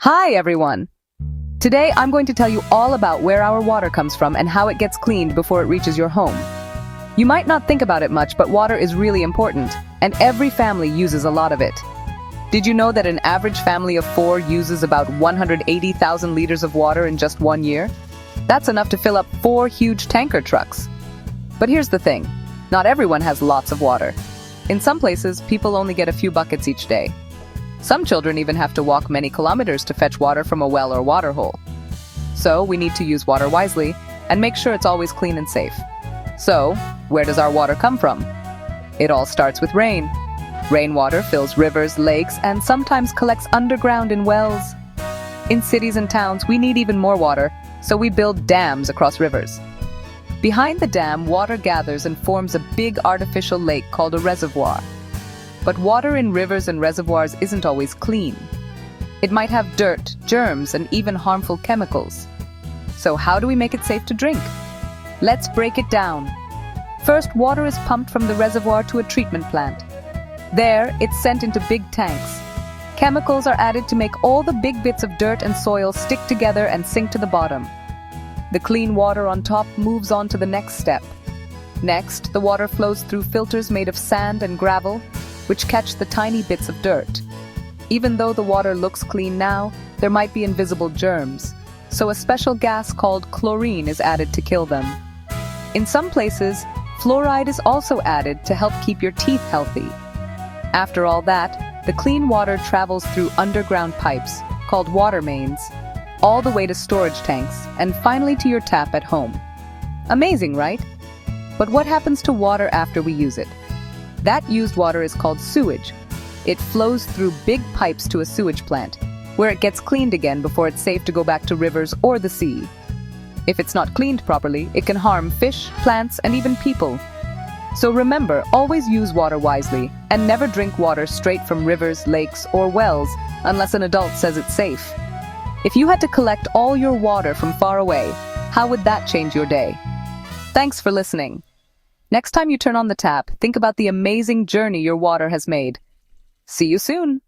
Hi everyone! Today I'm going to tell you all about where our water comes from and how it gets cleaned before it reaches your home. You might not think about it much, but water is really important, and every family uses a lot of it. Did you know that an average family of 4 uses about 180,000 liters of water in just 1 year? That's enough to fill up 4 huge tanker trucks. But here's the thing, not everyone has lots of water. In some places, people only get a few buckets each day. Some children even have to walk many kilometers to fetch water from a well or water hole. So we need to use water wisely and make sure it's always clean and safe. So, where does our water come from? It all starts with rain. Rainwater fills rivers, lakes, and sometimes collects underground in wells. In cities and towns, we need even more water, so we build dams across rivers. Behind the dam, water gathers and forms a big artificial lake called a reservoir. But water in rivers and reservoirs isn't always clean. It might have dirt, germs, and even harmful chemicals. So how do we make it safe to drink? Let's break it down. First, water is pumped from the reservoir to a treatment plant. There, it's sent into big tanks. Chemicals are added to make all the big bits of dirt and soil stick together and sink to the bottom. The clean water on top moves on to the next step. Next, the water flows through filters made of sand and gravel, which catch the tiny bits of dirt. Even though the water looks clean now, there might be invisible germs, so a special gas called chlorine is added to kill them. In some places, fluoride is also added to help keep your teeth healthy. After all that, the clean water travels through underground pipes, called water mains, all the way to storage tanks, and finally to your tap at home. Amazing, right? But what happens to water after we use it? That used water is called sewage. It flows through big pipes to a sewage plant, where it gets cleaned again before it's safe to go back to rivers or the sea. If it's not cleaned properly, it can harm fish, plants, and even people. So remember, always use water wisely, and never drink water straight from rivers, lakes, or wells unless an adult says it's safe. If you had to collect all your water from far away, how would that change your day? Thanks for listening. Next time you turn on the tap, think about the amazing journey your water has made. See you soon!